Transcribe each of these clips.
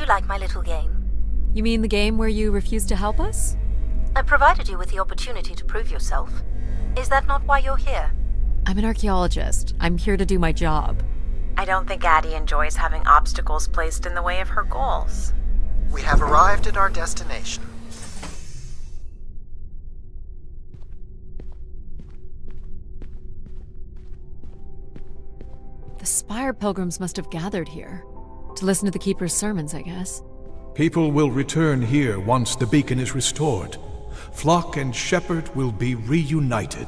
you like my little game? You mean the game where you refuse to help us? I provided you with the opportunity to prove yourself. Is that not why you're here? I'm an archaeologist. I'm here to do my job. I don't think Addie enjoys having obstacles placed in the way of her goals. We have arrived at our destination. The Spire pilgrims must have gathered here. To listen to the Keeper's sermons, I guess. People will return here once the beacon is restored. Flock and shepherd will be reunited.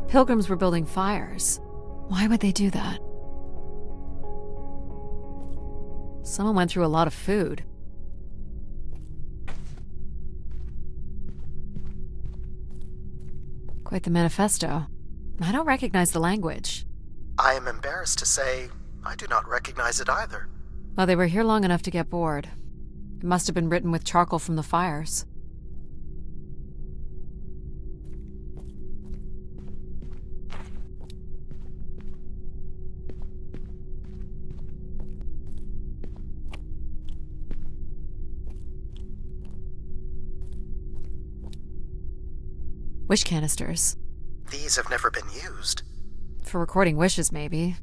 Pilgrims were building fires. Why would they do that? Someone went through a lot of food. Quite the manifesto. I don't recognize the language. I am embarrassed to say I do not recognize it either. Well, they were here long enough to get bored. It must have been written with charcoal from the fires. Wish canisters. These have never been used. For recording wishes, maybe.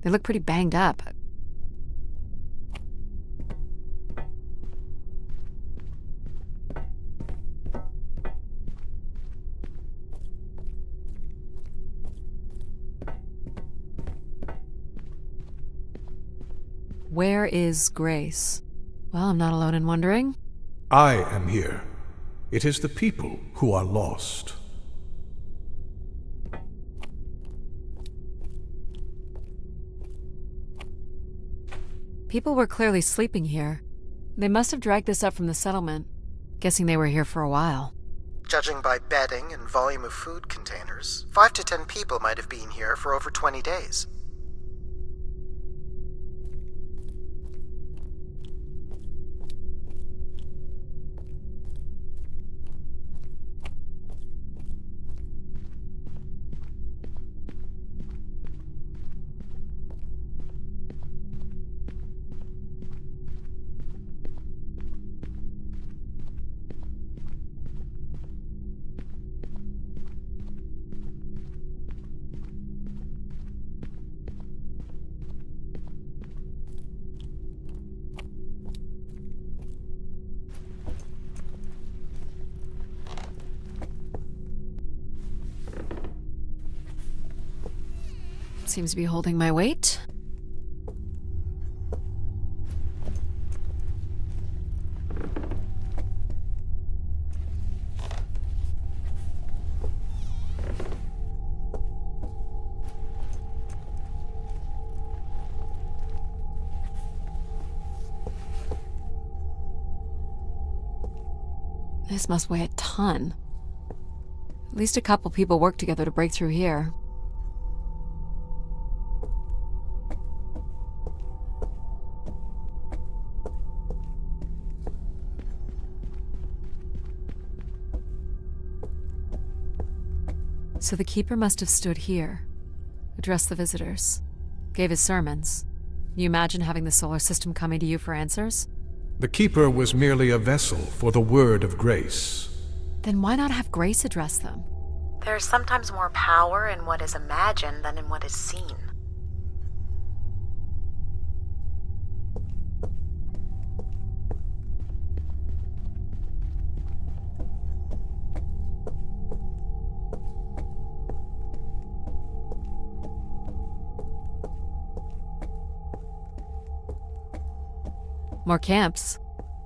They look pretty banged up. Where is Grace? Well, I'm not alone in wondering. I am here. It is the people who are lost. People were clearly sleeping here. They must have dragged this up from the settlement. Guessing they were here for a while. Judging by bedding and volume of food containers, 5 to 10 people might have been here for over 20 days. Seems to be holding my weight. This must weigh a ton. At least a couple people worked together to break through here. So the Keeper must have stood here, addressed the visitors, gave his sermons. You imagine having the solar system coming to you for answers? The Keeper was merely a vessel for the word of grace. Then why not have Grace address them? There is sometimes more power in what is imagined than in what is seen. More camps.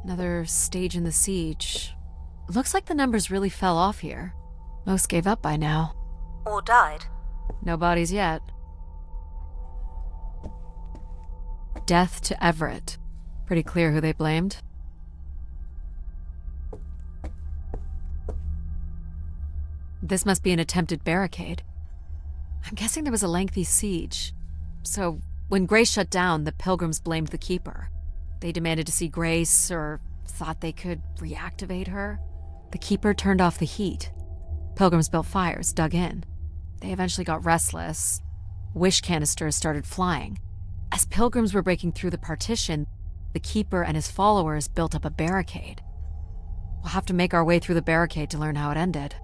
Another stage in the siege. Looks like the numbers really fell off here. Most gave up by now. Or died. No bodies yet. Death to Everett. Pretty clear who they blamed. This must be an attempted barricade. I'm guessing there was a lengthy siege. So, when Grace shut down, the Pilgrims blamed the Keeper. They demanded to see Grace, or thought they could reactivate her. The Keeper turned off the heat. Pilgrims built fires, dug in. They eventually got restless. Wish canisters started flying. As Pilgrims were breaking through the partition, the Keeper and his followers built up a barricade. We'll have to make our way through the barricade to learn how it ended.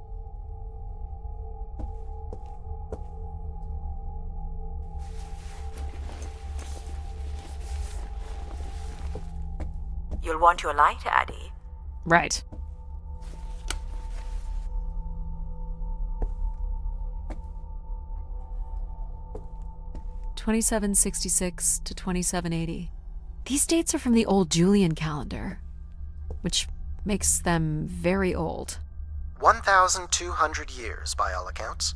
You'll want your light, Addie. Right. (2766 to 2780). These dates are from the old Julian calendar, which makes them very old. 1,200 years, by all accounts.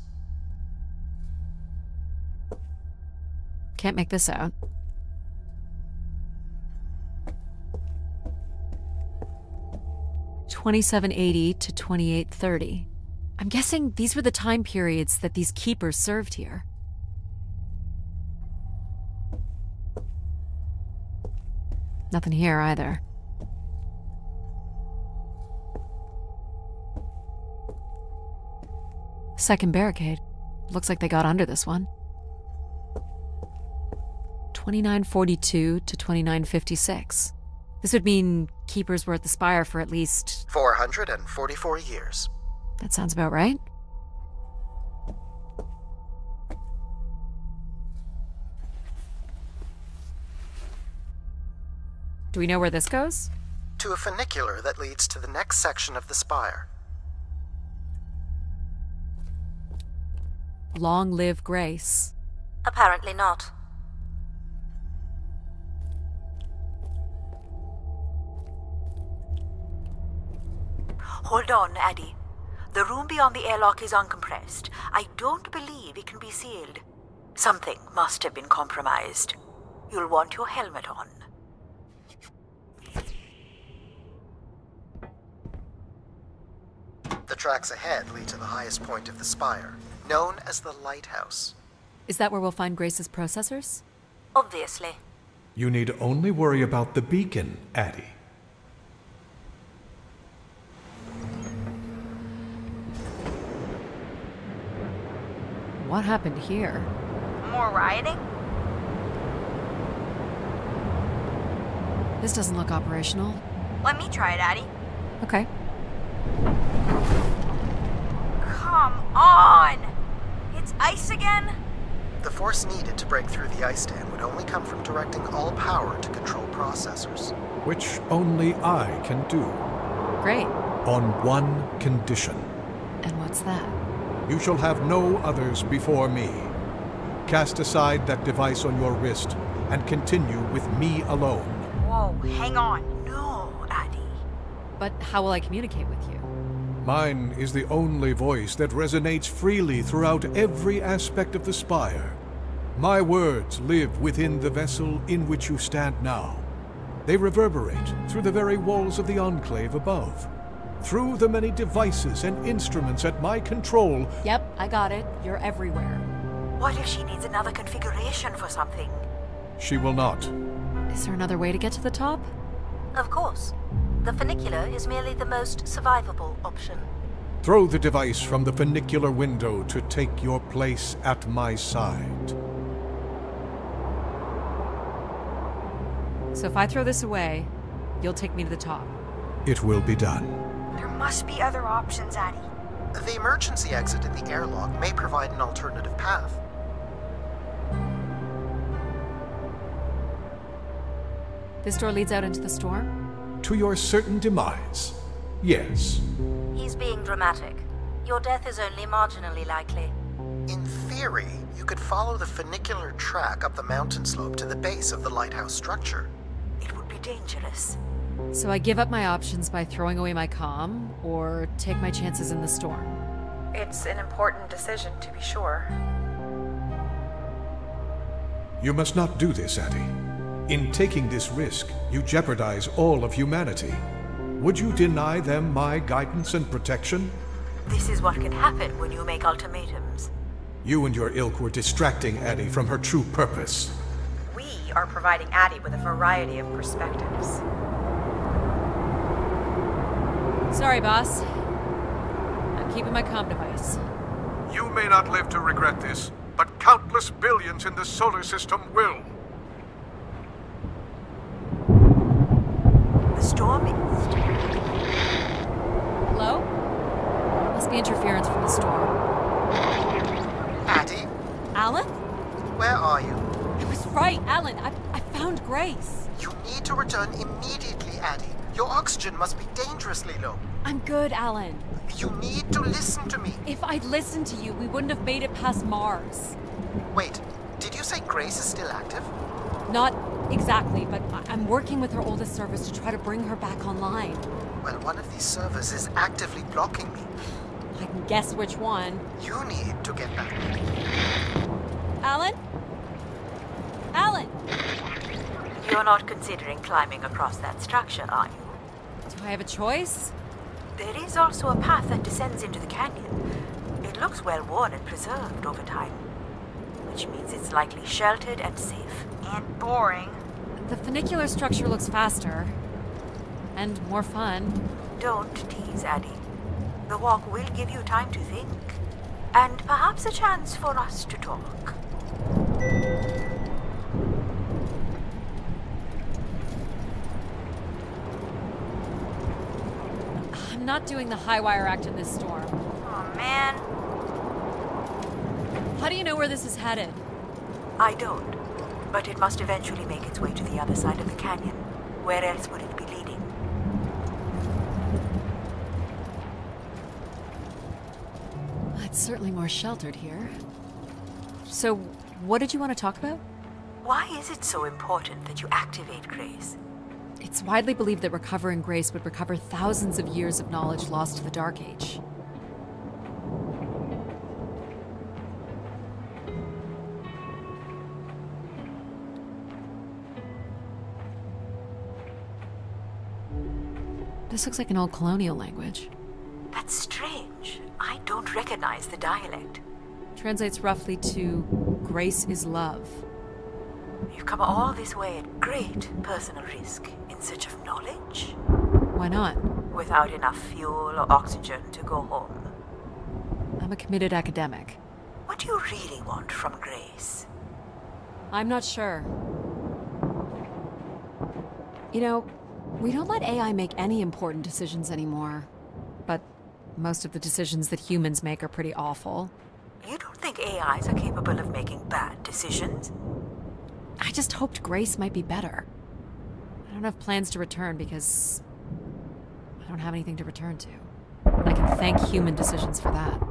Can't make this out. (2780 to 2830). I'm guessing these were the time periods that these keepers served here. Nothing here either. Second barricade. Looks like they got under this one. 2942 to 2956. This would mean keepers were at the spire for at least 444 years. That sounds about right. Do we know where this goes? To a funicular that leads to the next section of the spire. Long live Grace. Apparently not. Hold on, Addie. The room beyond the airlock is uncompressed. I don't believe it can be sealed. Something must have been compromised. You'll want your helmet on. The tracks ahead lead to the highest point of the spire, known as the lighthouse. Is that where we'll find Grace's processors? Obviously. You need only worry about the beacon, Addie. What happened here? More rioting? This doesn't look operational. Let me try it, Addie. Okay. Come on! It's ice again? The force needed to break through the ice dam would only come from directing all power to control processors. Which only I can do. Great. On one condition. And what's that? You shall have no others before me. Cast aside that device on your wrist and continue with me alone. Whoa, hang on. No, Addie. But how will I communicate with you? Mine is the only voice that resonates freely throughout every aspect of the spire. My words live within the vessel in which you stand now. They reverberate through the very walls of the Enclave above. Through the many devices and instruments at my control. Yep, I got it. You're everywhere. What if she needs another configuration for something? She will not. Is there another way to get to the top? Of course. The funicular is merely the most survivable option. Throw the device from the funicular window to take your place at my side. So if I throw this away, you'll take me to the top. It will be done. There must be other options, Addie. The emergency exit in the airlock may provide an alternative path. This door leads out into the storm? To your certain demise, yes. He's being dramatic. Your death is only marginally likely. In theory, you could follow the funicular track up the mountain slope to the base of the lighthouse structure. It would be dangerous. So I give up my options by throwing away my comm, or take my chances in the storm? It's an important decision, to be sure. You must not do this, Addie. In taking this risk, you jeopardize all of humanity. Would you deny them my guidance and protection? This is what can happen when you make ultimatums. You and your ilk were distracting Addie from her true purpose. We are providing Addie with a variety of perspectives. Sorry, boss. I'm keeping my comm device. You may not live to regret this, but countless billions in the solar system will. The storm is... Hello? Must be interference from the storm. Addie, Alan? where are you? I was right, Alan. I found Grace. You need to return immediately, Addie. Your oxygen must be dangerously low. I'm good, Alan. You need to listen to me. If I'd listened to you, we wouldn't have made it past Mars. Wait, did you say Grace is still active? Not exactly, but I'm working with her oldest service to try to bring her back online. Well, one of these servers is actively blocking me. I can guess which one. You need to get back. Alan? Alan! You're not considering climbing across that structure, are you? Do I have a choice? There is also a path that descends into the canyon. It looks well worn and preserved over time, which means it's likely sheltered and safe. And boring. The funicular structure looks faster. And more fun. Don't tease, Addie. The walk will give you time to think. And perhaps a chance for us to talk. I'm not doing the high wire act in this storm. Oh man. How do you know where this is headed? I don't. But it must eventually make its way to the other side of the canyon. Where else would it be leading? It's certainly more sheltered here. So, what did you want to talk about? Why is it so important that you activate Grace? It's widely believed that recovering Grace would recover thousands of years of knowledge lost to the Dark Age. This looks like an old colonial language. That's strange. I don't recognize the dialect. Translates roughly to Grace is love. You've come all this way at great personal risk in search of knowledge? Why not? Without enough fuel or oxygen to go home. I'm a committed academic. What do you really want from Grace? I'm not sure. You know, we don't let AI make any important decisions anymore. But most of the decisions that humans make are pretty awful. You don't think AIs are capable of making bad decisions? I just hoped Grace might be better. I don't have plans to return because I don't have anything to return to. And I can thank human decisions for that.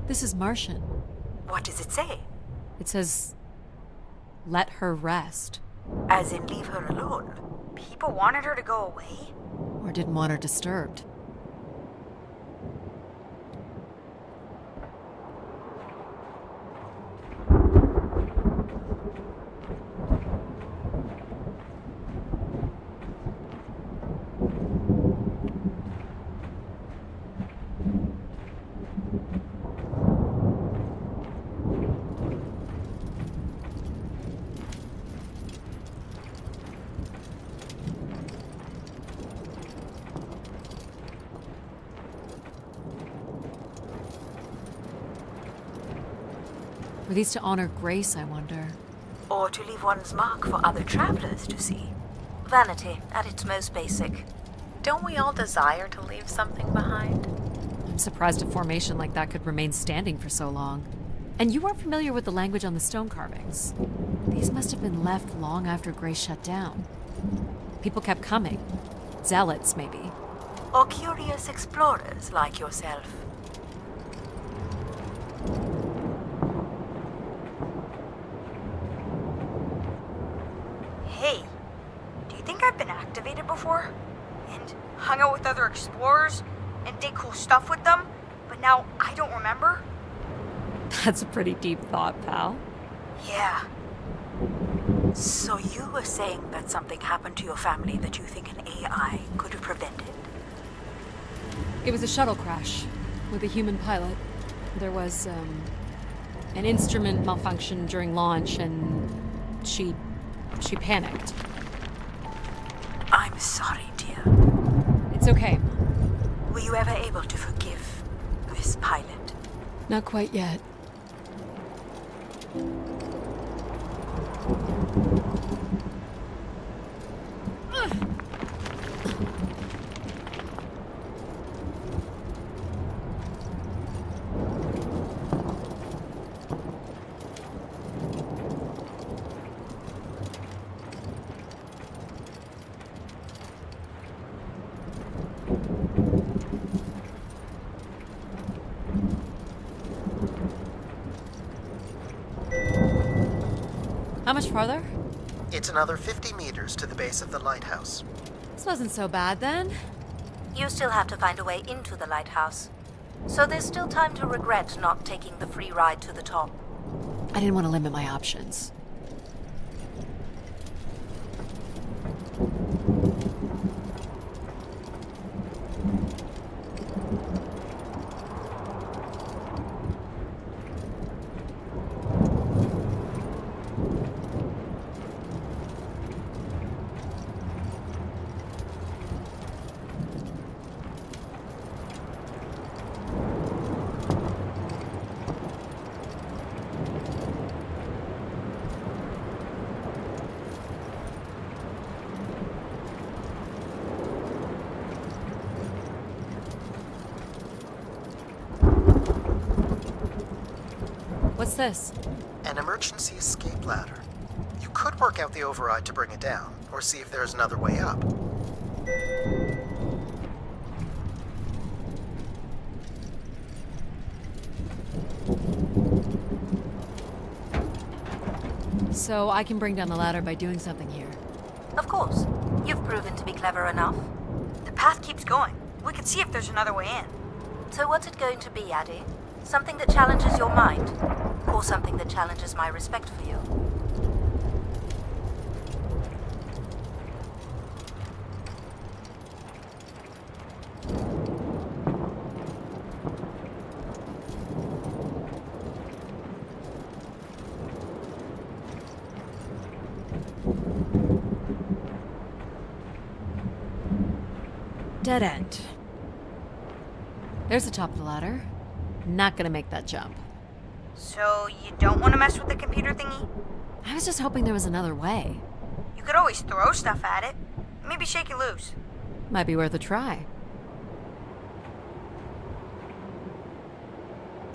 This is Martian. What does it say? It says, let her rest. As in leave her alone? People wanted her to go away? Or didn't want her disturbed. Were these to honor Grace, I wonder? Or to leave one's mark for other travelers to see? Vanity, at its most basic. Don't we all desire to leave something behind? I'm surprised a formation like that could remain standing for so long. And you aren't familiar with the language on the stone carvings. These must have been left long after Grace shut down. People kept coming. Zealots, maybe. Or curious explorers like yourself? Hey, do you think I've been activated before? And hung out with other explorers? And did cool stuff with them? But now I don't remember? That's a pretty deep thought, pal. Yeah. So you were saying that something happened to your family that you think an AI could have prevented? It was a shuttle crash. with a human pilot. There was, an instrument malfunction during launch, and she panicked. I'm sorry, dear. It's okay. Were you ever able to forgive this pilot? Not quite yet. How much farther? It's another 50 meters to the base of the lighthouse. This wasn't so bad then. You still have to find a way into the lighthouse. So there's still time to regret not taking the free ride to the top. I didn't want to limit my options. What's this? An emergency escape ladder. You could work out the override to bring it down, or see if there's another way up. So I can bring down the ladder by doing something here. Of course. You've proven to be clever enough. The path keeps going. We can see if there's another way in. So what's it going to be, Addie? Something that challenges your mind? Or something that challenges my respect for you? Dead end. There's the top of the ladder. Not gonna make that jump. So you don't want to mess with the computer thingy? I was just hoping there was another way. You could always throw stuff at it. Maybe shake it loose. Might be worth a try.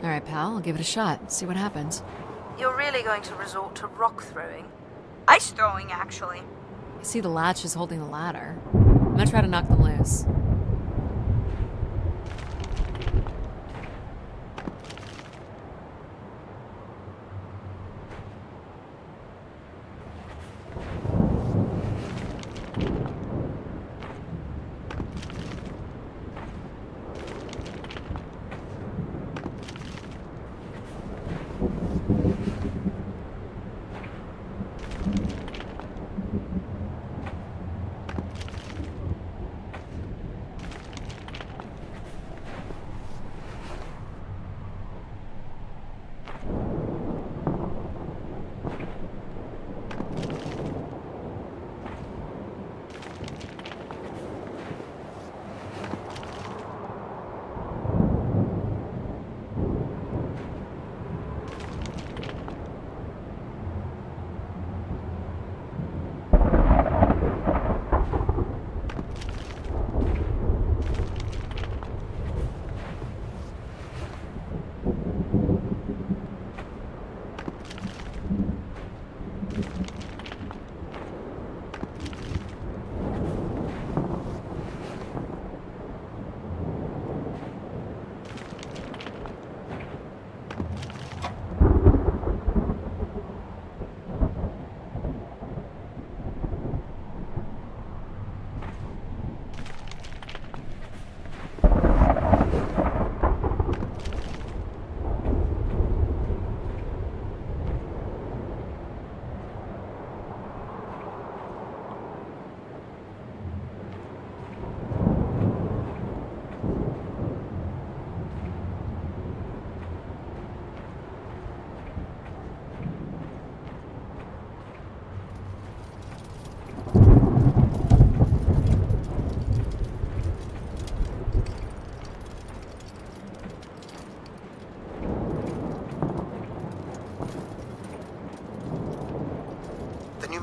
Alright, pal, I'll give it a shot. See what happens. You're really going to resort to rock throwing? Ice throwing, actually. I see the latch is holding the ladder. I'm gonna try to knock them loose.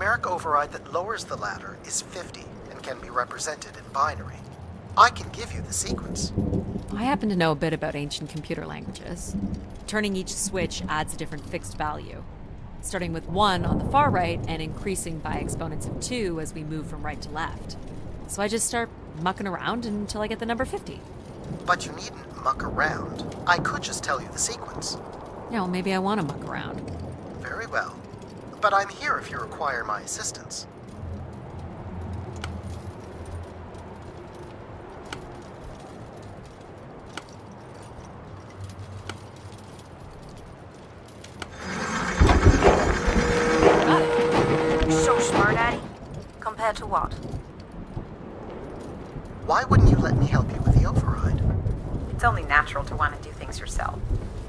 numeric override that lowers the ladder is 50 and can be represented in binary. I can give you the sequence. I happen to know a bit about ancient computer languages. Turning each switch adds a different fixed value, starting with 1 on the far right and increasing by exponents of 2 as we move from right to left. So I just start mucking around until I get the number 50. But you needn't muck around. I could just tell you the sequence. Yeah, well, maybe I want to muck around. Very well. But I'm here if you require my assistance. So smart, Addie. Compared to what? Why wouldn't you let me help you with the override? It's only natural to want to do things yourself.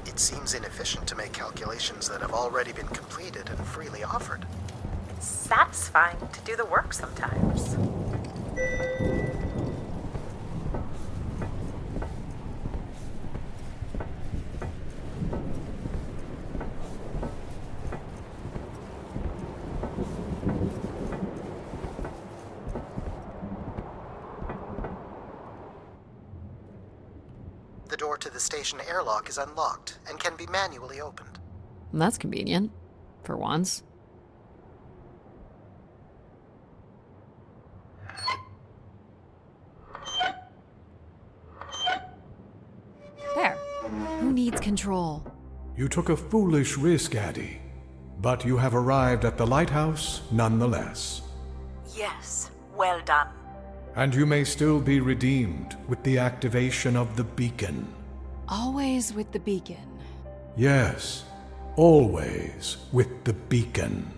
It seems inefficient to make calculations that have already been completed and freely offered. It's satisfying to do the work sometimes. The door to the station airlock is unlocked and can be manually opened. That's convenient. For once. There. Who needs control? You took a foolish risk, Addie. But you have arrived at the lighthouse nonetheless. Yes, well done. And you may still be redeemed with the activation of the beacon. Always with the beacon. Yes, always with the beacon.